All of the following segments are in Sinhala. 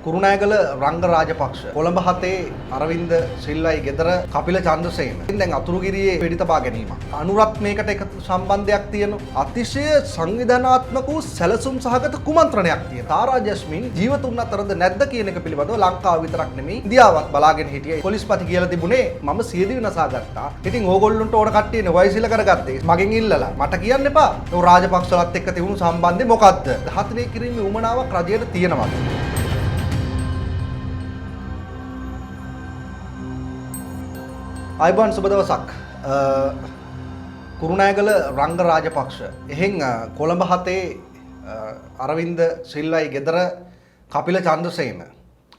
කුරුණෑගල රංග රාජපක්ෂ කොළඹ 7 අරවින්ද සිල්වයි ගෙදර කපිල චන්ද්‍රසේන දැන් අතුරුගිරියේ වෙඩි තබා ගැනීම අනුරත් මේකට එකතු සම්බන්ධයක් තියෙනවා අතිශය සංවිධානාත්මක වූ සැලසුම් සහගත කුමන්ත්‍රණයක් තියෙනවා තාරා ජස්මින් ජීවතුන් අතරද නැද්ද කියන එක පිළිබඳව ලංකාව විතරක් නෙමෙයි ඉන්දියාවත් බලාගෙන හිටියේ පොලිස්පති කියලා තිබුණේ මම සියදිවි නසා ගත්තා ඉතින් ඕගොල්ලන්ට ඕන කට්ටිය නොවයිසිල කරගත්තේ මගෙන් ඉල්ලලා මට කියන්න එපා ඔය රාජපක්ෂලත් එක්ක තිබුණු සම්බන්ධය මොකද්ද ඝාතනය කිරීමේ උමනාවක් රජයට තියෙනවද අයිබන් සුබ දවසක් කුරුණෑගල රංග රාජපක්ෂ එහෙන් කොළඹ 7 අරවින්ද සිල්වයි ගෙදර කපිල චන්ද්‍රසේන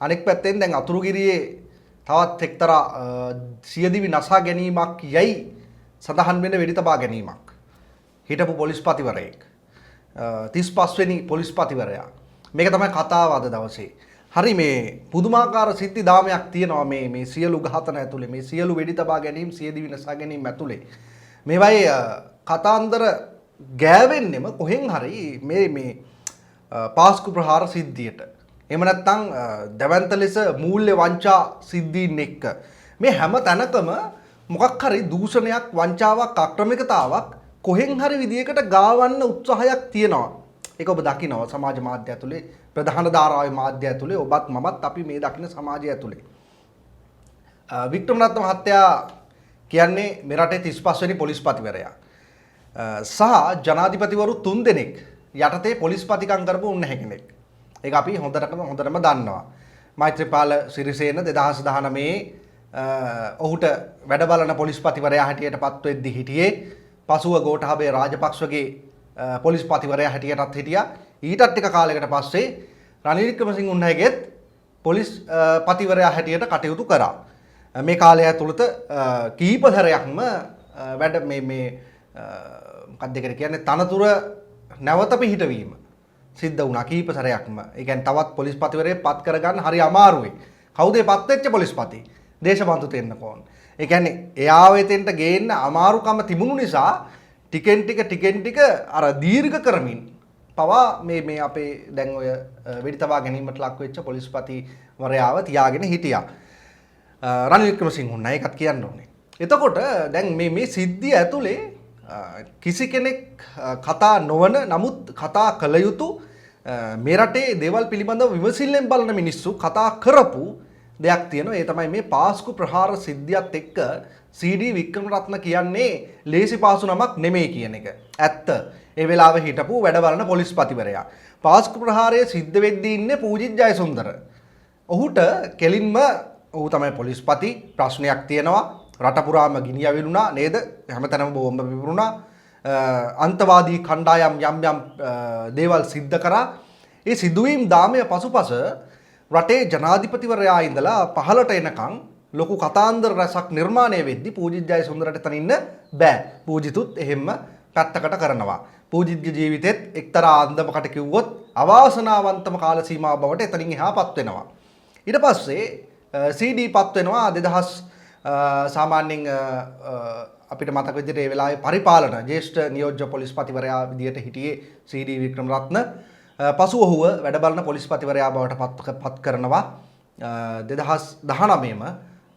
අනෙක් පැත්තෙන් දැන් අතුරුගිරියේ තවත් එක්තරා සියදිවි නසා ගැනීමක් යයි සඳහන් වෙන වෙඩි තබා ගැනීමක් හිටපු පොලිස්පතිවරයෙක් 35 වෙනි පොලිස්පතිවරයා මේක තමයි කතාව අද දවසේ හරි මේ පුදුමාකාර සිද්ධි දාමයක් තියෙනවා මේ සියලු ඝාතන ඇතුලේ මේ සියලු වෙඩි තබා ගැනීම සියදිවි නසා ගැනීම ඇතුලේ මේවයි කතාන්දර ගෑවෙන්නෙම කොහෙන් හරි මේ පාස්කු ප්‍රහාර සිද්ධියට එහෙම නැත්නම් දවන්ත ලෙස මූල්‍ය වංචා සිද්ධීන් එක්ක මේ හැම තැනකම මොකක් හරි දූෂණයක් වංචාවක් අක්‍රමිකතාවක් කොහෙන් හරි විදියකට ගාවන්න උත්සාහයක් තියෙනවා ඒක ඔබ දකිනවා සමාජ මාධ්‍ය ඇතුලේ ප්‍රධාන ධාරාවේ මාධ්‍ය ඇතුලේ ඔබත් මමත් අපි මේ දකින සමාජය ඇතුලේ වික්‍රමරත්න මහත්තයා කියන්නේ මේ රටේ 35 වෙනි පොලිස්පතිවරයා සහ ජනාධිපතිවරු 3 දෙනෙක් යටතේ පොලිස්පතිකම් කරපු උන්නේ කෙනෙක් ඒක අපි හොඳටම දන්නවා මෛත්‍රීපාල සිරිසේන 2019 ඔහුට වැඩ බලන පොලිස්පතිවරයා හැටියට පත් වෙද්දි හිටියේ පසුව ගෝඨාභය රාජපක්ෂගේ පොලිස්පතිවරයා හැටියටත් හිටියා ඊටත් ටික කාලයකට පස්සේ රනිල් වික්‍රමසිංහ උන්නහේගෙත් පොලිස් පතිවරයා හැටියට කටයුතු කරා මේ කාලය ඇතුළත කීප හැරයක්ම වැඩ මේ මොකක්ද කියන්නේ තනතුර නැවත පිහිටවීම සිද්ධ වුණා කීප සැරයක්ම. ඒ කියන්නේ තවත් පොලිස්පතිවරයෙක් පත් කරගන්න හරි අමාරුයි. කවුද පත් වෙච්ච පොලිස්පති? දේශපාලන තෙන්න කෝන්. ඒ කියන්නේ එයාව එතෙන්ට ගේන්න අමාරුකම තිබුණු නිසා ටිකෙන් ටික අර දීර්ඝ කරමින් පවා මේ අපේ දැන් ඔය වෙඩි තබා ගැනීමට ලක් වෙච්ච පොලිස්පතිවරයාව තියාගෙන හිටියා. රනිල් වික්‍රමසිංහ උන්නා ඒකත් කියන්න ඕනේ. එතකොට දැන් මේ සිද්ධිය ඇතුලේ කිසි කෙනෙක් කතා නොවන නමුත් කතා කළ යුතු මේ රටේ දේවල් පිළිබඳව විමසිල්ලෙන් බලන මිනිස්සු කතා කරපු දෙයක් තියෙනවා. ඒ තමයි මේ පාස්කු ප්‍රහාර සිද්ධියත් එක්ක CD වික්‍රමරත්න කියන්නේ ලේසි පාසු නමක් නෙමෙයි කියන එක. ඇත්ත. ඒ වෙලාවේ හිටපු වැඩ බලන පොලිස්පතිවරයා. පාස්කු ප්‍රහාරය සිද්ධ වෙද්දී ඉන්නේ පූජිත් ජයසුන්දර. ඔහුට කෙලින්ම ඔහු තමයි පොලිස්පති ප්‍රශ්නයක් තියෙනවා. රට පුරාම ගිනි අවිලුණා නේද? හැමතැනම බෝම්බ පිපුරුණා. අන්තවාදී කණ්ඩායම් යම් දේවල් සිද්ධ කරා. ඒ සිදුවීම් දාමය පසුපස රටේ ජනාධිපතිවරයා ඉඳලා පහළට එනකන් ලොකු කතාන්දර රසක් නිර්මාණය වෙද්දී පූජිත් ජයසුන්දරට එතන ඉන්න බෑ. පූජිතුත් එහෙම්ම පැත්තකට කරනවා. පූජිත්ගේ ජීවිතෙත් එක්තරා අන්දමකට කිව්වොත් අවාසනාවන්තම කාල සීමාව බවට එතනින් එහාපත් වෙනවා. ඊට පස්සේ CD පත් වෙනවා 2000 සාමාන්‍යයෙන් අපිට මතක විදිහට ඒ වෙලාවේ පරිපාලන ජ්‍යෙෂ්ඨ නියෝජ්‍ය පොලිස්පතිවරයා විදිහට හිටියේ CD වික්‍රමරත්න. පසුව ඔහුව වැඩ බලන පොලිස්පතිවරයා බවට පත් කරනවා 2019ම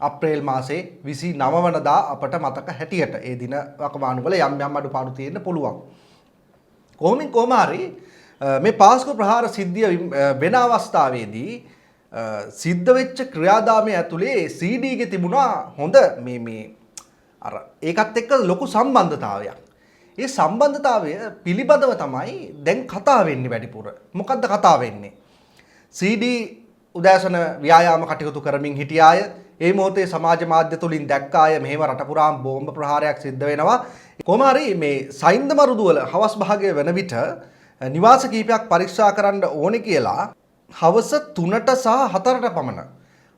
අප්‍රේල් මාසේ 29 වනදා අපට මතක හැටියට ඒ දින වකවානුවල යම් අඩුපාඩු තියෙන්න පුළුවන්. කොහොම හරි මේ පාස්කු ප්‍රහාර සිද්ධිය වෙන අවස්ථාවේදී සිද්ධ වෙච්ච ක්‍රියාදාමය ඇතුලේ CD ගේ තිබුණා හොඳ මේ අර ඒකත් එක්ක ලොකු සම්බන්ධතාවයක්. ඒ සම්බන්ධතාවය පිළිබඳව තමයි දැන් කතා වෙන්නේ වැඩිපුර. මොකද්ද කතා වෙන්නේ? CD උදෑසන ව්‍යායාම කටයුතු කරමින් හිටිය අය ඒ මොහොතේ සමාජ මාධ්‍ය තුලින් දැක්ක අය මෙහෙම රට පුරාම බෝම්බ ප්‍රහාරයක් සිද්ධ වෙනවා. කොහොම හරි මේ සයින්ද මරුදුවල හවස් භාගයේ වෙන විට නිවාස කීපයක් පරීක්ෂා කරන්න ඕනේ කියලා හවස 3ට සහ 4ට පමණ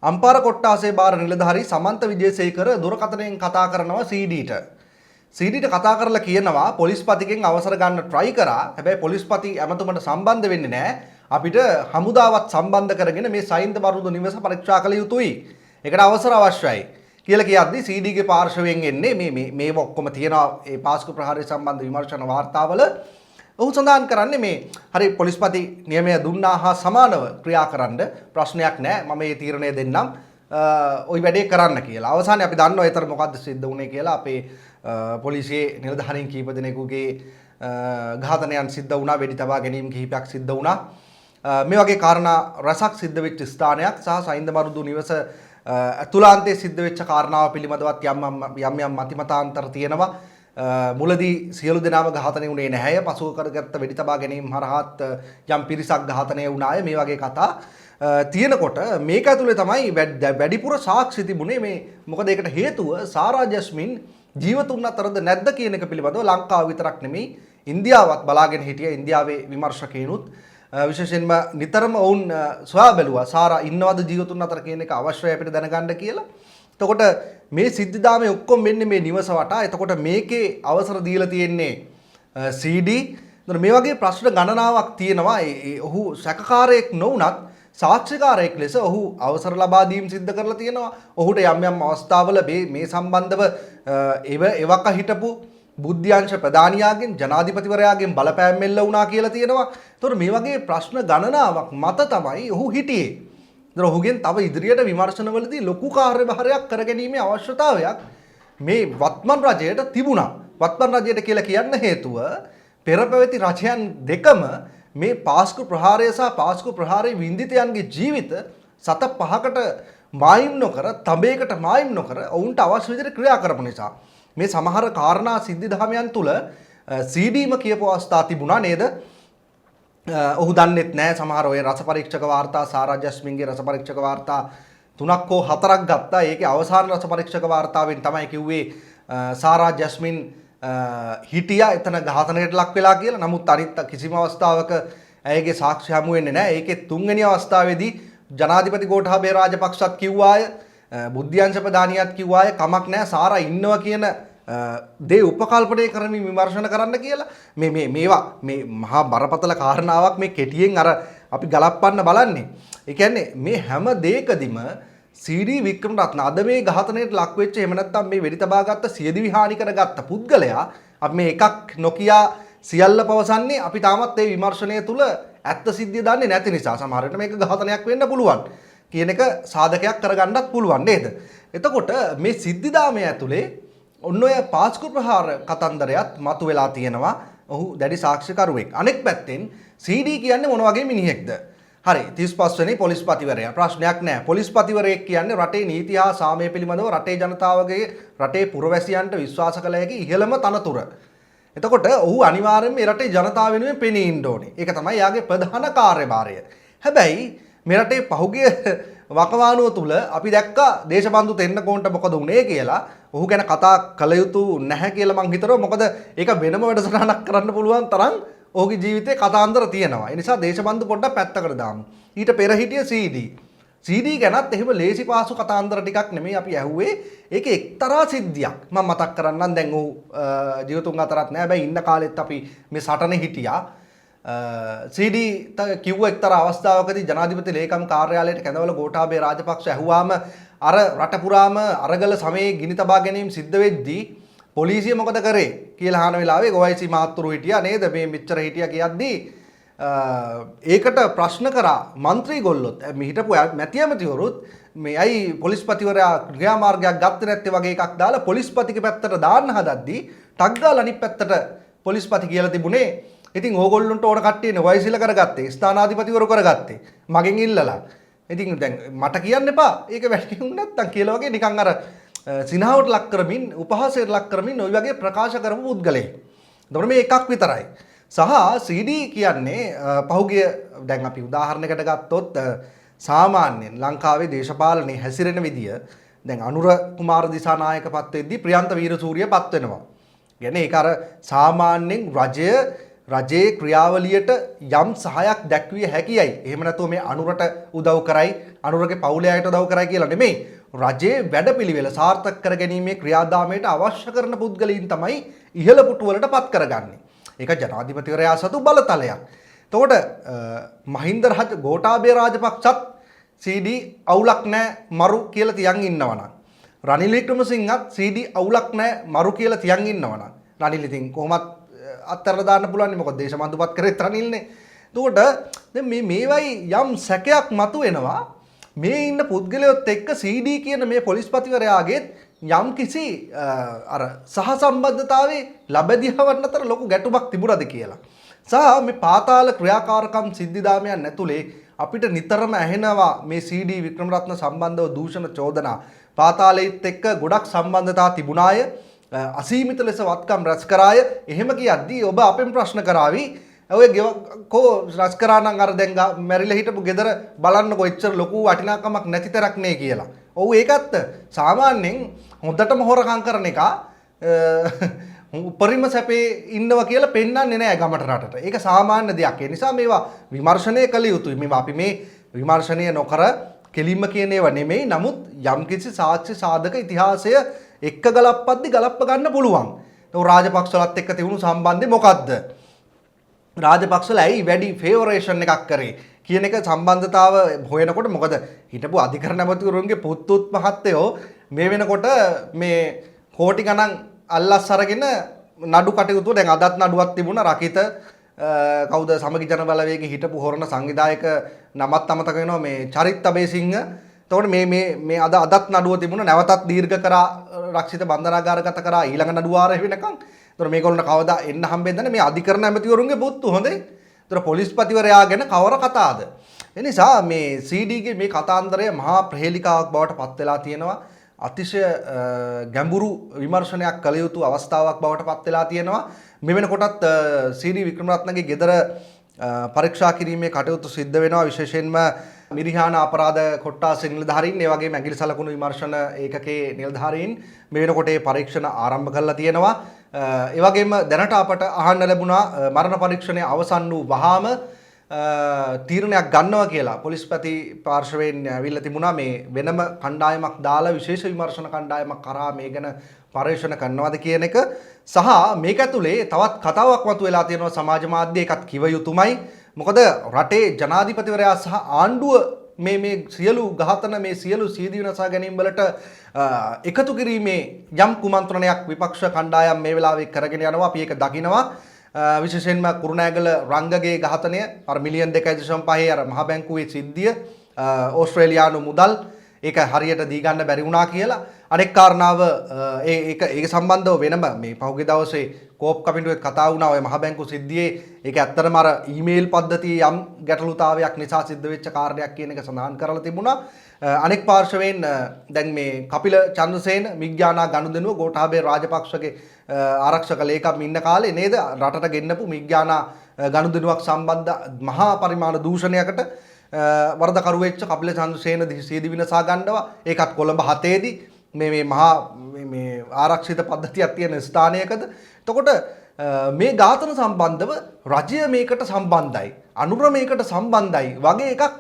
අම්පාර කොට්ටාසේ බාර නිලධාරී සමන්ත විජේසේකර දුරකථනයෙන් කතා කරනවා CDට. CDට කතා කරලා කියනවා පොලිස්පතිගෙන් අවසර ගන්න try කරා. හැබැයි පොලිස්පති ඇමතුමට සම්බන්ධ වෙන්නේ නැහැ. අපිට හමුදාවත් සම්බන්ධ කරගෙන මේ සයින්ද මරුදු නිවස පරීක්ෂා කළ යුතුයි. ඒකට අවසර අවශ්‍යයි. කියලා කියද්දි CD ගේ පාර්ශවයෙන් එන්නේ මේ ඔක්කොම තියෙනවා ඒ පාස්කු ප්‍රහාරය සම්බන්ධ විමර්ශන වාර්තාවල ඔහු සඳහන් කරන්නේ මේ හරි පොලිස්පති නියමය දුන්නා හා සමානව ක්‍රියා කරන්න ප්‍රශ්නයක් නැහැ. මම මේ තීරණය දෙන්නම්. ওই වැඩේ කරන්න කියලා. අවසානයේ අපි දන්නවා ඒතර මොකද්ද සිද්ධ වුනේ කියලා. අපේ පොලිසියේ නිලධාරීන් කීප දෙනෙකුගේ ඝාතනයන් සිද්ධ වුණා. වෙඩි තබා ගැනීම් කිහිපයක් සිද්ධ වුණා. මේ වගේ කාරණා රසක් සිද්ධ වෙච්ච ස්ථානයක් සහ සයින්ද මරුදු නිවස අතුලාන්තයේ සිද්ධ වෙච්ච කාරණාව පිළිබඳවත් යම් මතිමතාන්තර තියෙනවා. මුලදී සියලු දෙනාම ඝාතනය වුණේ නැහැය. පසුව කරගත්ත වෙඩි තබා ගැනීම හරහාත් යම් පිරිසක් ඝාතනය වුණාය. මේ වගේ කතා තියෙනකොට මේක ඇතුලේ තමයි වැඩිපුර සාක්ෂි තිබුණේ. මේ මොකද ඒකට හේතුව සාරා ජස්මින් ජීවතුන් අතරද නැද්ද කියන එක පිළිබඳව ලංකාව විතරක් නෙමෙයි ඉන්දියාවත් බලාගෙන හිටිය. ඉන්දියාවේ විමර්ශකයිනුත් විශේෂයෙන්ම නිතරම ඔවුන් සොයා බැලුවා සාරා ඉන්නවද ජීවතුන් අතර කියන එක අවශ්‍යයි අපිට දැනගන්න කියලා. එතකොට මේ සිද්ධාමයේ ඔක්කොම වෙන්නේ මේ නිවස වටා. එතකොට මේකේ අවසර දීලා තියෙන්නේ CD. මේ වගේ ප්‍රශ්න ගණනාවක් තියෙනවා. ඔහු සැකකාරයෙක් නොවුනත් සාක්ෂිකාරයෙක් ලෙස ඔහු අවසර ලබා දීම් සිද්ධ කරලා තියෙනවා. ඔහුට යම් අවස්ථාවල මේ සම්බන්ධව එවක හිටපු බුද්ධ්‍යංශ ප්‍රධානියාගෙන් ජනාධිපතිවරයාගෙන් බලපෑම් එල්ල වුණා කියලා තියෙනවා. ඒතකොට මේ වගේ ප්‍රශ්න ගණනාවක් මත තමයි ඔහු හිටියේ. ඒතර ඔහුගෙන් තව ඉදිරියට විමර්ශනවලදී ලොකු කාර්යභාරයක් කරගැනීමේ අවශ්‍යතාවයක් මේ වත්මන් රජයට තිබුණා. වත්මන් රජයට කියලා කියන්න හේතුව පෙර පැවති රජයන් දෙකම මේ පාස්කු ප්‍රහාරය සහ පාස්කු ප්‍රහාරයේ වින්දිතයන්ගේ ජීවිත සත පහකට මායිම් නොකර තඹයකට මායිම් නොකර ඔවුන්ට අවශ්‍ය විදිහට ක්‍රියා කරපු නිසා මේ සමහර කාරණා සිද්ධාමයන් තුල CDම කියපු අවස්ථා තිබුණා නේද? ඔහු දන්නෙත් නැහැ සමහර ඔය රස පරීක්ෂක වාර්තා සාරා ජස්මින්ගේ රස පරීක්ෂක වාර්තා 3ක් හෝ 4ක් ගත්තා. ඒකේ අවසාන රස පරීක්ෂක වාර්තාවෙන් තමයි කිව්වේ සාරා ජස්මින් හිටියා එතන ඝාතනයට ලක් වෙලා කියලා. නමුත් අනිත් කිසිම අවස්ථාවක ඇයගේ සාක්ෂි හමු වෙන්නේ නැහැ. ඒකේ තුන්වෙනි අවස්ථාවේදී ජනාධිපති ගෝඨාභය රාජපක්ෂත් කිව්වාය, බුද්ධ්‍යංශ ප්‍රධානියත් කිව්වාය කමක් නැහැ සාරා ඉන්නවා කියන දේ උපකල්පනය කරමින් විමර්ශන කරන්න කියලා. මේවා මේ මහා බරපතල කාරණාවක් මේ කෙටියෙන් අර අපි ගලප්පන්න බලන්නේ. ඒ කියන්නේ මේ හැම දෙයකදීම CD වික්‍රමරත්න අද මේ ඝාතනයට ලක් වෙච්ච එහෙම නැත්නම් මේ වෙඩි තබා ගත්ත සියදිවි හානි කරගත්ත පුද්ගලයා අපි මේ එකක් නොකියා සියල්ල පවසන්නේ අපි තාමත් මේ විමර්ශනය තුල ඇත්ත සිද්ධිය දන්නේ නැති නිසා සමහර විට මේක ඝාතනයක් වෙන්න පුළුවන් කියන එක සාධකයක් කරගන්නත් පුළුවන් නේද? එතකොට මේ සිද්ධාමය ඇතුලේ ඔන්න ඔය පාස්කු ප්‍රහාර කතන්දරයත් මතුවලා තියෙනවා. ඔහු දැඩි සාක්ෂිකරුවෙක්. අනෙක් පැත්තෙන් CD කියන්නේ මොන වගේ මිනිහෙක්ද? හරි 35 වෙනි පොලිස්පතිවරයා ප්‍රශ්නයක් නැහැ. පොලිස්පතිවරයෙක් කියන්නේ රටේ නීති හා සාමය පිළිබඳව රටේ ජනතාවගේ රටේ පුරවැසියන්ට විශ්වාස කළ හැකි ඉහළම තනතුර. එතකොට ඔහු අනිවාර්යයෙන්ම මේ රටේ ජනතාව වෙනුවෙන් පෙනී ඉන්න ඕනේ. ඒක තමයි යාගේ ප්‍රධාන කාර්යභාරය. හැබැයි මේ රටේ පහුගිය වකවානුව තුල අපි දැක්කා දේශබන්දු තෙන්නකෝන්ට මොකද වුනේ කියලා. ඔහු ගැන කතා කළ යුතු නැහැ කියලා මං හිතනවා. මොකද ඒක වෙනම වැඩසටහනක් කරන්න පුළුවන් තරම් ඔහුගේ ජීවිතේ කතාන්දර තියෙනවා. ඒ නිසා දේශබන්දු පොඩ්ඩක් පැත්තකට දාමු. ඊට පෙර හිටිය CD ගැනත් එහෙම ලේසි පාසු කතාන්දර ටිකක් නෙමෙයි අපි ඇහුවේ. ඒකේ එක්තරා සිද්ධියක් මම මතක් කරන්නම්. දැන් ඔහු ජීවතුන් අතරත් නෑ. හැබැයි ඉන්න කාලෙත් අපි මේ සටනේ හිටියා. CD කිව්ව එක්තරා අවස්ථාවකදී ජනාධිපති ලේකම් කාර්යාලයට කැඳවල ගෝඨාභය රාජපක්ෂ ඇහුවාම අර රට පුරාම අරගල සමයේ ගිනි තබා ගැනීම සිද්ධ වෙද්දී පොලිසිය මොකද කරේ කියලා අහන වෙලාවේ ගෝයිසි මහත්තුරු හිටියා නේද? මේ මෙච්චර හිටියා කියද්දී ඒකට ප්‍රශ්න කරා മന്ത്രി ගොල්ලොත් මේ හිටපු මැති ඇමතිවරුත් මේ අයි පොලිස්පතිවරයා ක්‍රියාමාර්ගයක් ගත්තේ නැත්තේ වගේ එකක් දාලා පොලිස්පතිගේ පැත්තට දාන්න හදද්දී ටක් ගාලා අනිත් පැත්තට පොලිස්පති කියලා තිබුණේ. ඉතින් ඕගොල්ලන්ට ඕන කට්ටියනේ වයසිල කරගත්තේ ස්ථානාධිපතිවරු කරගත්තේ මගෙන් ඉල්ලලා. ඉතින් දැන් මට කියන්න එපා ඒක වැඩි වුණ නැත්තම් කියලා වගේ නිකන් අර සිනහවට ලක් කරමින් උපහාසයට ලක් කරමින් ওই වගේ ප්‍රකාශ කරපු පුද්ගලයෙක්. එතකොට මේ එකක් විතරයි. සහ CD කියන්නේ පහුගිය දැන් අපි උදාහරණයකට ගත්තොත් සාමාන්‍යයෙන් ලංකාවේ දේශපාලනයේ හැසිරෙන විදිය දැන් අනුර කුමාර දිසානායක පත් වෙද්දී ප්‍රියන්ත වීරසූරිය පත් වෙනවා. කියන්නේ ඒක අර සාමාන්‍යයෙන් රජයේ ක්‍රියාවලියට යම් සහයක් දැක්විය හැකියයි. එහෙම නැතුව මේ අනුරට උදව් කරයි, අනුරගේ පවුලේ අයට උදව් කරයි කියලා නෙමෙයි. රජයේ වැඩපිළිවෙල සාර්ථක කර ගැනීමේ ක්‍රියාදාමයට අවශ්‍ය කරන පුද්ගලයන් තමයි ඉහළ පුටුවලට පත් කරගන්නේ. ඒක ජනාධිපතිවරයා සතු බලතලයක්. එතකොට මහින්ද ගෝඨාභය රාජපක්ෂත් CD අවුලක් නැහැ මරු කියලා තියන් ඉන්නවනම් රනිල් වික්‍රමසිංහත් CD අවුලක් නැහැ මරු කියලා තියන් ඉන්නවනම් රනිල් ඉතින් කොහොමත් අත්තරලා දාන්න පුළුවන් නේ මොකද දේශමාධ්‍යපත් කරේත් රනිල්නේ. එතකොට දැන් මේවයි යම් සැකයක් මතුවෙනවා. මේ ඉන්න පුද්ගලයොත් එක්ක CD කියන මේ පොලිස්පතිවරයාගේ යම් කිසි අර සහසම්බන්ධතාවයේ ලැබෙදිහවන් අතර ලොකු ගැටුමක් තිබුණාද කියලා. සහ මේ පාතාල ක්‍රියාකාරකම් සිද්ධිදාමයන් ඇතුලේ අපිට නිතරම ඇහෙනවා මේ CD වික්‍රමරත්න සම්බන්ධව දූෂණ චෝදනා. පාතාලයේත් එක්ක ගොඩක් සම්බන්ධතා තිබුණාය. අසීමිත ලෙස වත්කම් රැස් කරාය. එහෙම කියද්දී ඔබ අපෙන් ප්‍රශ්න කරાવી ඔය කෝ රැස් කරා නම් අර දැන් මැරිලා හිටපු ගෙදර බලන්නකො එච්චර ලොකු වටිනාකමක් නැති තරක් නේ කියලා. ඔව් ඒකත් සාමාන්‍යයෙන් හොඳටම හොරකම් කරන එක උපරිම සැපේ ඉන්නවා කියලා පෙන්වන්නේ නැහැ ගමට රටට. ඒක සාමාන්‍ය දෙයක්. ඒ නිසා මේවා විමර්ශනය කළ යුතුයි. මේවා අපි මේ විමර්ශනය නොකර කෙලින්ම කියන ඒවා නෙමෙයි. නමුත් යම්කිසි සාක්ෂි සාධක ඉතිහාසය එක්ක ගලප්පද්දි ගලප්ප ගන්න පුළුවන්. ඒක රාජපක්ෂලත් එක්ක තිබුණු සම්බන්ධය මොකද්ද? රාජපක්ෂලා ඇයි වැඩි ෆේවරේෂන් එකක් කරේ කියන එක සම්බන්ධතාව හොයනකොට මොකද හිටපු අධිකරණ ඇමතිවරුන්ගේ පුත්තුත් මහත්තයෝ මේ වෙනකොට මේ කෝටි ගණන් අල්ලස් අරගෙන නඩු කටයුතු දැන් අදත් නඩුවක් තිබුණා රකිත කවුද සමගි ජන බලවේගයේ හිටපු හොරණ සංවිධායක නමත් අමතක වෙනවා මේ චරිත් අබේසිංහ. එතකොට මේ අදත් නඩුව තිබුණා නැවතත් දීර්ඝ කරා රක්ෂිත බන්ධනාගාරගත කරා ඊළඟ නඩුව ආරම්භ වෙනකන්. එතකොට මේගොල්ලෝ කවදා එන්න හම්බෙන්නේ නැහැ මේ අධිකරණ ඇමතිවරුන්ගේ පුත්තු හොඳේ. එතකොට පොලිස්පතිවරයා ගැන කවර කතාවද? ඒ නිසා මේ CD ගේ මේ කතාන්දරය මහා ප්‍රහේලිකාවක් බවට පත් වෙලා තියෙනවා. අතිශය ගැඹුරු විමර්ශනයක් කළ යුතු අවස්ථාවක් බවට පත් වෙලා තියෙනවා. මේ වෙනකොටත් CD වික්‍රමරත්නගේ ගෙදර පරීක්ෂා කිරීමේ කටයුතු සිද්ධ වෙනවා. විශේෂයෙන්ම මිරිහාන අපරාධ කොට්ටාසේ නිලධාරීන් ඒ වගේම ඇඟිලි සලකුණු විමර්ශන ඒකකයේ නිලධාරීන් මේ වෙනකොට ඒ පරීක්ෂණ ආරම්භ කරලා තියෙනවා. ඒ වගේම දැනට අපට අහන්න ලැබුණා මරණ පරීක්ෂණය අවසන් වූ වහාම තීරණයක් ගන්නවා කියලා පොලිස්පති පාර්ශවයෙන් ඇවිල්ලා තිබුණා. මේ වෙනම කණ්ඩායමක් දාලා විශේෂ විමර්ශන කණ්ඩායමක් කරා මේ ගැන පරීක්ෂණ කරනවාද කියන එක සහ මේක ඇතුලේ තවත් කතාවක් මතුවලා තියෙනවා සමාජ මාධ්‍ය එකත් කිව යුතුමයි. මොකද රටේ ජනාධිපතිවරයා සහ ආණ්ඩුව මේ සියලු ඝාතන මේ සියලු සීදී විනාශා ගැනීම වලට එකතු කිරීමේ යම් කුමන්ත්‍රණයක් විපක්ෂ කණ්ඩායම් මේ වෙලාවේ කරගෙන යනවා. අපි ඒක දකිනවා. විශේෂයෙන්ම කුරුණෑගල රංගගේ ඝාතනය අර මිලියන් 2.5 අර මහ බැංකුවේ සිද්ධිය ඕස්ට්‍රේලියානු මුදල් ඒක හරියට දී ගන්න බැරි වුණා කියලා. අනෙක් කාරණාව ඒක සම්බන්ධව වෙනම මේ පහුගිය දවසේ කෝප් කමිටුවේ කතා වුණා ඔය මහ බැංකු සිද්ධියේ. ඒක ඇත්තටම අර ඊමේල් පද්ධතියේ යම් ගැටලුතාවයක් නිසා සිද්ධ වෙච්ච කාර්යයක් කියන එක සඳහන් කරලා තිබුණා. අනෙක් පාර්ශවයෙන් දැන් මේ කපිල චන්ද්‍රසේන මිග්ඥානා ගනුදෙනුව ගෝඨාභය රාජපක්ෂගේ ආරක්ෂක ලේකම් ඉන්න කාලේ නේද රටට ගෙන්නපු මිග්ඥානා ගනුදෙනුවක් සම්බන්ධ මහා පරිමාණ දූෂණයකට වරදකරු වෙච්ච කපිල චන්ද්‍රසේන සීදී විනාශා ගන්නවා. ඒකත් කොළඹ 7 දී මේ මහා මේ ආරක්ෂිත පද්ධතියක් තියෙන ස්ථානයකද. එතකොට මේ ඝාතන සම්බන්ධව රජය මේකට සම්බන්ධයි අනුර මේකට සම්බන්ධයි වගේ එකක්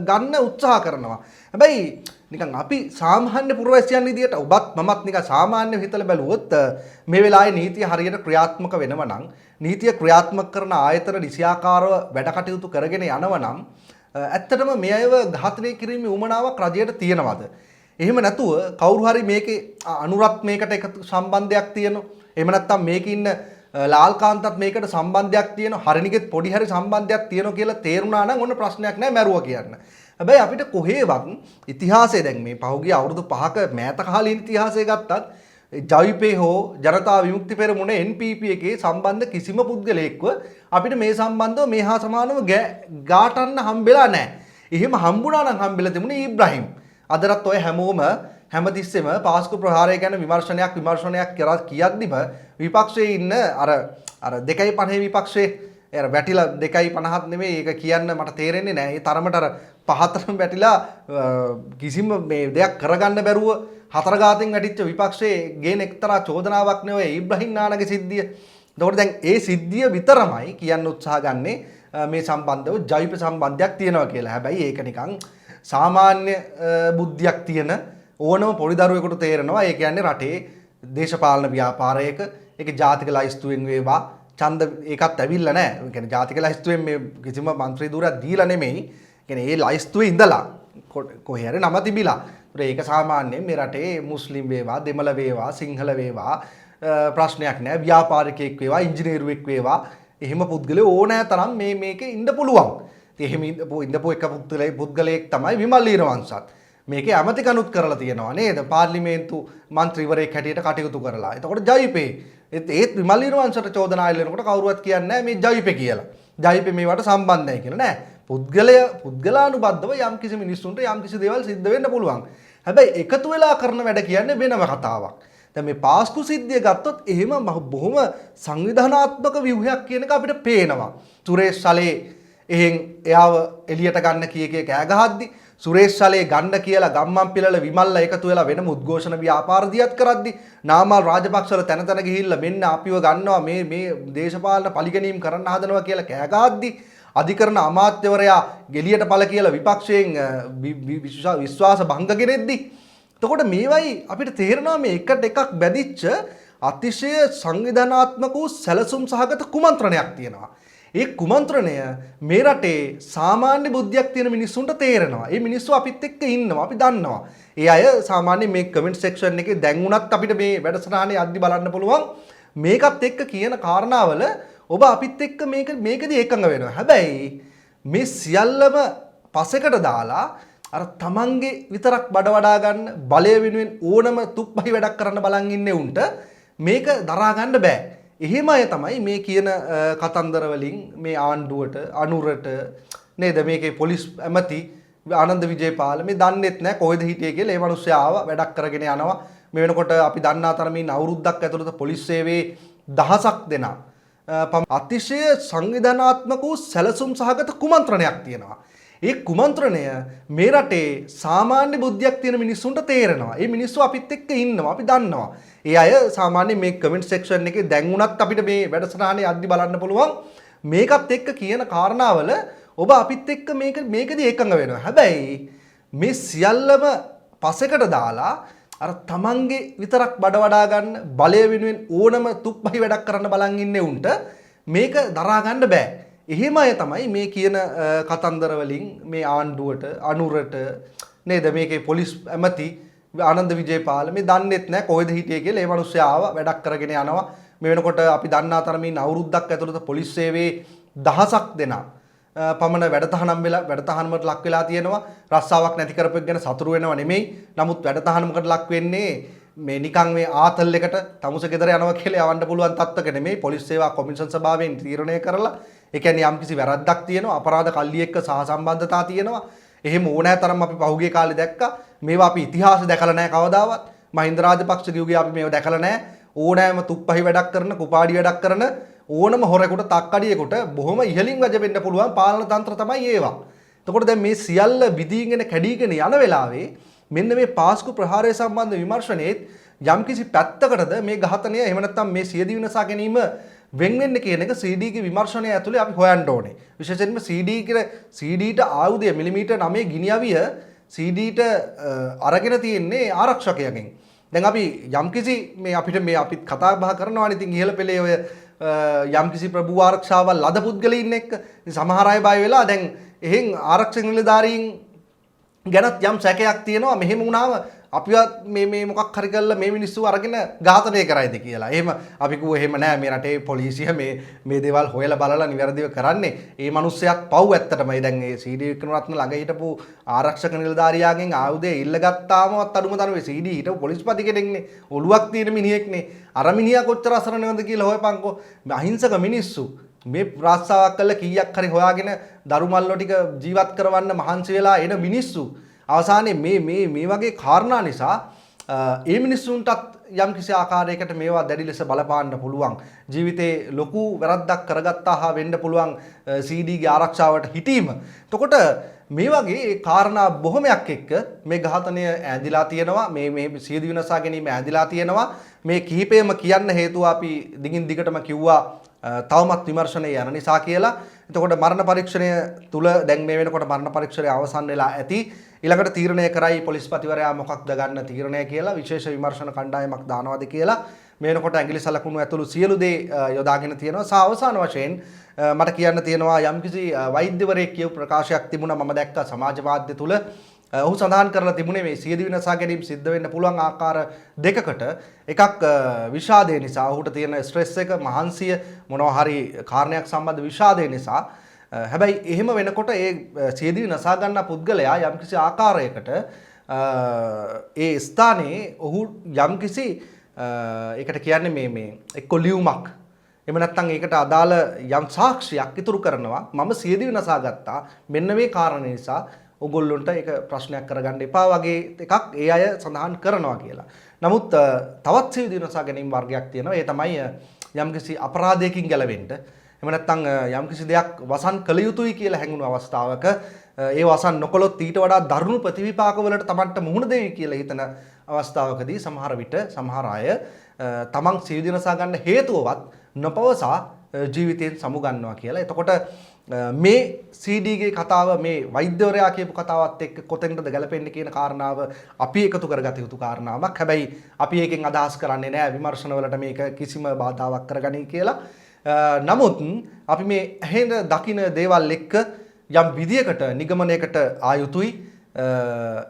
ගන්න උත්සාහ කරනවා. හැබැයි නිකන් අපි සාමාන්‍ය පුරවැසියන් විදියට ඔබත් මමත් නිකන් සාමාන්‍ය හිතලා බැලුවොත් මේ වෙලාවේ නීතිය හරියට ක්‍රියාත්මක වෙනව නම් නීතිය ක්‍රියාත්මක කරන ආයතන නිසියාකාරව වැඩ කටයුතු කරගෙන යනව නම් ඇත්තටම මේ අයව ඝාතනය කිරීමේ උවමනාවක් රජයට තියෙනවද? එහෙම නැතුව කවුරු හරි මේකේ අනුරත් මේකට එකතු සම්බන්ධයක් තියෙනවා. එහෙම නැත්නම් මේකේ ඉන්න ලාල්කාන්තත් මේකට සම්බන්ධයක් තියෙනවා. හරිනිගෙත් පොඩි හරි සම්බන්ධයක් තියෙනවා කියලා තේරුණා නම් ඔන්න ප්‍රශ්නයක් නැහැ මැරුවා කියන්න. හැබැයි අපිට කොහේවත් ඉතිහාසය දැන් මේ පහුගිය අවුරුදු 5ක මෑත කාලීන ඉතිහාසය ගත්තත් ජවිපේ හෝ ජනතා විමුක්ති පෙරමුණ NPP එකේ සම්බන්ධ කිසිම පුද්ගලයෙක්ව අපිට මේ සම්බන්ධව මේ හා සමානව ගාටන්න හම්බෙලා නැහැ. එහෙම හම්බුණා නම් හම්බෙලා තිබුණේ ඉබ්‍රහීම්. අදටත් ඔය හැමෝම හැමතිස්සෙම පාස්කු ප්‍රහාරය ගැන විමර්ශනයක් කරා කියද්දිම විපක්ෂයේ ඉන්න අර 2.50 විපක්ෂයේ අර වැටිලා 2.50ත් නෙමෙයි ඒක කියන්න මට තේරෙන්නේ නැහැ. ඒ තරමට අර පහතරම වැටිලා කිසිම මේ දෙයක් කරගන්න බැරුව හතර ගාතෙන් වැටිච්ච විපක්ෂයේ ගේන එක්තරා චෝදනාවක් නෙවෙයි ඉබ්‍රහීම් නානගේ සිද්ධිය. එතකොට දැන් ඒ සිද්ධිය විතරමයි කියන්න උත්සාහ ගන්නේ මේ සම්බන්ධව ජෛව සම්බන්ධයක් තියෙනවා කියලා. හැබැයි ඒක නිකන් සාමාන්‍ය බුද්ධියක් තියෙන ඕනම පොඩි දරුවෙකුට තේරෙනවා. ඒ කියන්නේ රටේ දේශපාලන ව්‍යාපාරයක ඒක ජාතික ලයිස්තුවෙන් වේවා ඡන්ද ඒකත් ඇවිල්ලා නැහැ. ඒ කියන්නේ ජාතික ලයිස්තුවෙන් මේ කිසිම മന്ത്രി ධූරයක් දීලා නෙමෙයි. ඒ කියන්නේ ඒ ලයිස්තුවේ ඉඳලා කොහේ හරි නම තිබිලා. ඒක සාමාන්‍යයෙන් මේ රටේ මුස්ලිම් වේවා දෙමළ වේවා සිංහල වේවා ප්‍රශ්නයක් නෑ. ව්‍යාපාරිකයෙක් වේවා, ඉංජිනේරුවෙක් වේවා, එහෙම පුද්ගලයෝ ඕනෑ තරම් මේකේ ඉන්න පුළුවන්. ඉතින් එහෙම ඉඳපු එක පුද්ගලයෙක් තමයි විමල් ඊරවංශත්. මේකේ ඇමතිකනුත් කරලා තියෙනවා නේද? පාර්ලිමේන්තු මන්ත්‍රීවරයෙක් හැටියට කටයුතු කරලා. එතකොට ජයිපේ ඒත් විමල් ඊරවංශට චෝදනා එල්ලනකොට කවුරුවත් කියන්නේ නැහැ මේ ජයිපේ කියලා. ජයිපේ මේවට සම්බන්ධයි කියලා නෑ. පුද්ගලානුබද්ධව යම්කිසි මිනිස්සුන්ට යම්කිසි දේවල් සිද්ධ වෙන්න පුළුවන්. හැබැයි එකතු වෙලා කරන වැඩ කියන්නේ වෙනම කතාවක්. දැන් මේ පාස්කු සිද්ධිය ගත්තොත් එහෙම බොහොම සංවිධානාත්මක ව්‍යුහයක් කියන එක අපිට පේනවා. සුරේෂ් සලේ එහෙන් එයාව එළියට ගන්න කී කෑ ගහද්දි සුරේෂ් සලේ ගන්න කියලා ගම්මන් පිළල විමල්ල එකතු වෙලා වෙනම උද්ඝෝෂණ ව්‍යාපාර දියත් කරද්දි නාමල් රාජපක්ෂවල තැන තැන ගිහිල්ලා මෙන්න අපිව ගන්නවා මේ දේශපාලන පරිගැනීම් කරන්න හදනවා කියලා කෑ ගහද්දි අධිකරණ අමාත්‍යවරයා ගෙලියට පළ කියලා විපක්ෂයෙන් විශ්වාස භංග කෙරෙද්දි එතකොට මේවයි අපිට තේරෙනවා මේ එකට එකක් බැදිච්ච අතිශය සංවිධානාත්මක වූ සැලසුම් සහගත කුමන්ත්‍රණයක් තියෙනවා. ඒ කුමන්ත්‍රණය මේ රටේ සාමාන්‍ය බුද්ධියක් තියෙන මිනිස්සුන්ට තේරෙනවා. ඒ මිනිස්සු අපිත් එක්ක ඉන්නවා. අපි දන්නවා. ඒ අය සාමාන්‍ය මේ කමෙන්ට් සෙක්ෂන් එකේ දැන් උනත් අපිට මේ වැඩසටහනේ අද්දි බලන්න පුළුවන්. මේකත් එක්ක කියන කාරණාවල ඔබ අපිත් එක්ක මේකදී එකඟ වෙනවා. හැබැයි මේ සියල්ලම පසෙකට දාලා අර තමන්ගේ විතරක් බඩ වඩා ගන්න බලය වෙනුවෙන් ඕනම තුප්පහි වැඩක් කරන්න බලන් ඉන්නේ උන්ට මේක දරා ගන්න බෑ. එහෙම අය තමයි මේ කියන කතන්දර වලින් මේ ආණ්ඩුවට අනුරට නේද මේකේ පොලිස් ඇමති ආනන්ද විජේපාල මේ දන්නෙත් නැහැ කොහෙද හිටියේ කියලා. ඒ මිනිස්සයා ආවා වැඩක් කරගෙන යනවා. මේ වෙනකොට අපි දන්නා තරමින් අවුරුද්දක් ඇතුළත පොලිස් සේවයේ දහසක් දෙනා අතිශය සංවිධානාත්මක වූ සැලසුම් සහගත කුමන්ත්‍රණයක් තියෙනවා. ඒ කුමන්ත්‍රණය මේ රටේ සාමාන්‍ය බුද්ධියක් තියෙන මිනිස්සුන්ට තේරෙනවා. ඒ මිනිස්සු අපිත් එක්ක ඉන්නවා. අපි දන්නවා. ඒ අය සාමාන්‍ය මේ කමෙන්ට් සෙක්ෂන් එකේ දැන් උනත් අපිට මේ වැඩසටහනේ අද්දි බලන්න පුළුවන්. මේකත් එක්ක කියන කාරණාවල ඔබ අපිත් එක්ක මේකදී එකඟ වෙනවා. හැබැයි මේ සියල්ලම පසෙකට දාලා අර තමන්ගේ විතරක් බඩ වඩා ගන්න බලය වෙනුවෙන් ඕනම තුප්පහි වැඩක් කරන්න බලන් ඉන්නේ උන්ට මේක දරා ගන්න බෑ. එහෙම අය තමයි මේ කියන කතන්දර වලින් මේ ආණ්ඩුවට අනුරට නේද මේකේ පොලිස් ඇමති ආනන්ද විජේපාල මේ දන්නෙත් නැහැ කොහෙද හිටියේ කියලා. ඒ මිනිස්සයා ආවා වැඩක් කරගෙන යනවා. මේ වෙනකොට අපි දන්නා තරමින් අවුරුද්දක් ඇතුළත පොලිස් සේවයේ දහසක් දෙනා පමණ වැඩතහනමකට ලක් වෙලා තියෙනවා. රස්සාවක් නැති කරපෙක් ගැන සතුරු වෙනව නෙමෙයි. නමුත් වැඩතහනමකට ලක් වෙන්නේ මේ නිකන් මේ ආතල් එකට තමුස ගෙදර යනවා කියලා යවන්න පුළුවන් තත්ත්වක නෙමෙයි. පොලිස් සේවා කොමිෂන් සභාවෙන් තීරණය කරලා ඒ කියන්නේ යම්කිසි වැරද්දක් තියෙනවා, අපරාධ කල්ලි එක්ක සහසම්බන්ධතා තියෙනවා. එහෙම ඕනෑ තරම් අපි පහුගිය කාලේ දැක්කා. මේවා අපි ඉතිහාසෙ දැකලා නැහැ කවදාවත්. මහින්ද රාජපක්ෂ කිව්ගේ අපි මේව දැකලා නැහැ. ඕනෑම තුප්පහි වැඩක් කරන, කුපාඩි වැඩක් කරන ඕනම හොරෙකුට තක්කඩියෙකුට බොහොම ඉහළින් වැජෙන්න පුළුවන් පාලන තන්ත්‍ර තමයි ඒවා. එතකොට දැන් මේ සියල්ල විදීගෙන කැඩීගෙන යන වෙලාවේ මෙන්න මේ පාස්කු ප්‍රහාරය සම්බන්ධ විමර්ශනයේත් යම්කිසි පැත්තකටද මේ ඝාතනය එහෙම නැත්නම් මේ සියදිවි විනාශ ගැනීම වෙන් වෙන්න කියන එක CD ගේ විමර්ශනය ඇතුලේ අපි හොයන්න ඕනේ. විශේෂයෙන්ම CD ට ආයුධය මිලිමීටර් 9 ගිනිඅවිය CD ට අරගෙන තියෙන්නේ ආරක්ෂකයගෙන්. දැන් අපි යම්කිසි මේ අපිත් කතා බහ කරනවානේ ඉතින් ඉහළ පෙළේ ඔය යම්කිසි ප්‍රභූ ආරක්ෂාවල් ලද පුද්ගලයින් එක්ක සමහර අය බය වෙලා දැන් එහෙන් ආරක්ෂක නිලධාරීන් ගැනත් යම් සැකයක් තියෙනවා. මෙහෙම වුණාම අපිවත් මේ මොකක් හරි කරලා මේ මිනිස්සු අරගෙන ඝාතනය කරයිද කියලා. එහෙම අපි කිව්ව එහෙම නෑ මේ රටේ පොලිසිය මේ දේවල් හොයලා බලලා නිවැරදිව කරන්නේ. ඒ මිනිස්සයාත් පව් ඇත්තටමයි. දැන් ඒ CD වික්‍රමරත්න ළඟ හිටපු ආරක්ෂක නිලධාරියාගෙන් ආයුධය ඉල්ලගත්තාමවත් අඩුම තරමේ CD හිටපු පොලිස්පති කෙනෙක්නේ. ඔළුවක් තියෙන මිනිහෙක්නේ. අර මිනිහා කොච්චර අසරණවද කියලා හොයපන්කෝ. අහිංසක මිනිස්සු මේ රාස්සාවක් කළා කීයක් හරි හොයාගෙන දරුමල්ලෝ ටික ජීවත් කරවන්න මහන්සි වෙලා එන මිනිස්සු අවසානයේ මේ වගේ කාරණා නිසා ඒ මිනිස්සුන්ටත් යම් කිසි ආකාරයකට මේවා දැඩි ලෙස බලපාන්න පුළුවන්. ජීවිතේ ලොකු වැරද්දක් කරගත්තා හා වෙන්න පුළුවන් CD ගේ ආරක්ෂාවට හිටීම. එතකොට මේ වගේ කාරණා බොහොමයක් එක්ක මේ ඝාතනය ඈඳිලා තියෙනවා. මේ සියදිවි විනාශ ගැනීම ඈඳිලා තියෙනවා. මේ කිහිපෙම කියන්න හේතුව අපි දිගින් දිගටම කිව්වා තවමත් විමර්ශනය යන නිසා කියලා. එතකොට මරණ පරීක්ෂණය තුල දැන් මේ වෙනකොට මරණ පරීක්ෂණය අවසන් වෙලා ඇති. ඊළඟට තීරණය කරයි පොලිස්පතිවරයා මොකක්ද ගන්න තීරණය කියලා විශේෂ විමර්ශන කණ්ඩායමක් දානවාද කියලා මේ වෙනකොට ඇඟිලි සලකුණු ඇතුළු සියලු දේ යොදාගෙන තියෙනවා. අවසාන වශයෙන් මට කියන්න තියෙනවා යම්කිසි වෛද්‍යවරයෙක් කියපු ප්‍රකාශයක් තිබුණා මම දැක්කා සමාජ මාධ්‍ය තුල ඔහු සඳහන් කරලා තිබුණේ මේ සියදිවි නසා ගැනීම සිද්ධ වෙන්න පුළුවන් ආකාර දෙකකට එකක් විෂාදය නිසා ඔහුට තියෙන ස්ට්‍රෙස් එක මහන්සිය මොනවා හරි කාරණයක් සම්බන්ධ විෂාදය නිසා හැබැයි එහෙම වෙනකොට ඒ සියදිවි නසා ගන්නා පුද්ගලයා යම්කිසි ආකාරයකට ඒ ස්ථානයේ ඔහු යම්කිසි ඒකට කියන්නේ මේ එක්ක ලියුමක් එහෙම නැත්නම් ඒකට අදාළ යම් සාක්ෂියක් ඉතුරු කරනවා මම සියදිවි නසා ගත්තා මෙන්න මේ කාරණේ නිසා ඔයගොල්ලන්ට ඒක ප්‍රශ්නයක් කරගන්න එපා වගේ එකක් ඒ අය සඳහන් කරනවා කියලා. නමුත් තවත් සියදිවි නසා ගැනීම වර්ගයක් තියෙනවා. ඒ තමයි යම්කිසි අපරාධයකින් ගැලවෙන්න. එහෙම නැත්නම් යම්කිසි දෙයක් වසන් කළ යුතුයි කියලා හැඟුණු අවස්ථාවක ඒ වසන් නොකළොත් ඊට වඩා දරුණු ප්‍රතිවිපාකවලට Tamanට මුහුණ දෙවි කියලා හිතන අවස්ථාවකදී සමහර විට සමහර අය තමන් සියදිවි නසා ගන්න හේතුවවත් නොපවසා ජීවිතයෙන් සමුගන්නවා කියලා. එතකොට මේ CD ගේ කතාව මේ වෛද්‍යවරයා කියපු කතාවත් එක්ක කොතෙන්ද ගැලපෙන්නේ කියන කාරණාව අපි එකතු කරගත යුතු කාරණාවක්. හැබැයි අපි එකෙන් අදහස් කරන්නේ නැහැ විමර්ශනවලට මේක කිසිම බාධාවක් කරගනී කියලා. නමුත් අපි මේ ඇහෙන දකින දේවල් එක්ක යම් විදියකට නිගමනයකට ආයුතුයි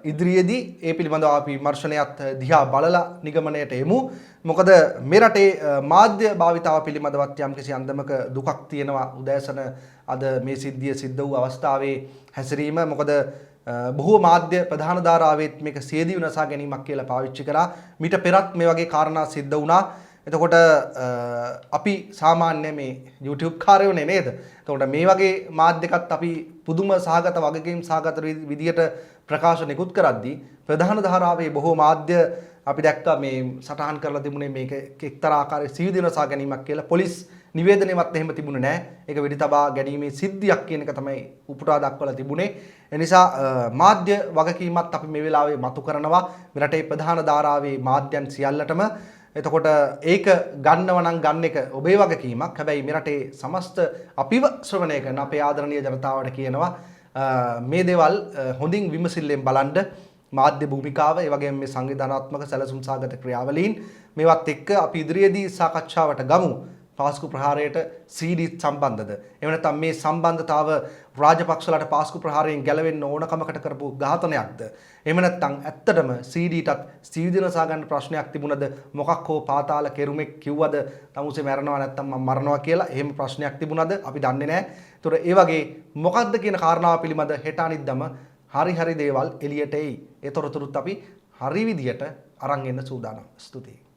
ඉදිරියේදී ඒ පිළිබඳව අපි විමර්ශනයත් දිහා බලලා නිගමනයට එමු. මොකද මේ රටේ මාධ්‍ය භාවිතාව පිළිබඳවත් යම්කිසි අන්දමක දුකක් තියෙනවා උදෑසන අද මේ සිද්ධිය සිද්ධ වූ අවස්ථාවේ හැසිරීම. මොකද බොහෝ මාධ්‍ය ප්‍රධාන ධාරාවෙත් මේක සියදිවි නසා ගැනීමක් කියලා පාවිච්චි කරා. මීට පෙරත් මේ වගේ කාරණා සිද්ධ වුණා. එතකොට අපි සාමාන්‍ය මේ YouTube කාර්යෝනේ නේද? එතකොට මේ වගේ මාධ්‍යකත් අපි පුදුම සහගත වගකීම් සහගත විදියට ප්‍රකාශ නිකුත් කරද්දී ප්‍රධාන ධාරාවේ බොහෝ මාධ්‍ය අපි දැක්කා මේ සටහන් කරලා තිබුණේ මේක එක්තරා ආකාරයක සියදිවි නසා ගැනීමක් කියලා. පොලිස් නිවේදනයවත් එහෙම තිබුණේ නැහැ. ඒක වෙඩි තබා ගැනීමේ සිද්ධියක් කියන එක තමයි උපුටා දක්වලා තිබුණේ. ඒ නිසා මාධ්‍ය වගකීමත් අපි මේ වෙලාවේ මතු කරනවා. මේ රටේ ප්‍රධාන ධාරාවේ මාධ්‍යයන් සියල්ලටම. එතකොට ඒක ගන්නව නම් ගන්න එක ඔබේ වගකීමක්. හැබැයි මේ රටේ සමස්ත අපිව ශ්‍රවණය කරන අපේ ආදරණීය ජනතාවට කියනවා මේ දේවල් හොඳින් විමසිල්ලෙන් බලන්න. මාධ්‍ය භූමිකාව ඒ වගේම මේ සංවිධානාත්මක සැලසුම් සාගත ක්‍රියාවලීන් මේවත් එක්ක අපි ඉදිරියේදී සාකච්ඡාවට ගමු. පාස්කු ප්‍රහාරයට CD සම්බන්ධද? එහෙම නැත්නම් මේ සම්බන්ධතාව රාජපක්ෂලාට පාස්කු ප්‍රහාරයෙන් ගැලවෙන්න ඕනකමකට කරපු ඝාතනයක්ද? එහෙම නැත්නම් ඇත්තටම CDටත් සියදිවි නසා ගන්න ප්‍රශ්නයක් තිබුණද? මොකක් හෝ පාතාල කෙරුමෙක් කිව්වද? තමුසේ මැරනවා නැත්නම් මම මරනවා කියලා එහෙම ප්‍රශ්නයක් තිබුණද? අපි දන්නේ නැහැ. ඒතොර ඒ වගේ මොකක්ද කියන කාරණාව පිළිබඳ හෙට අනිද්දාම හරි දේවල් එළියට එයි. ඒ තොරතුරුත් අපි හරි විදියට අරන් එන්න සූදානම්. ස්තුතියි.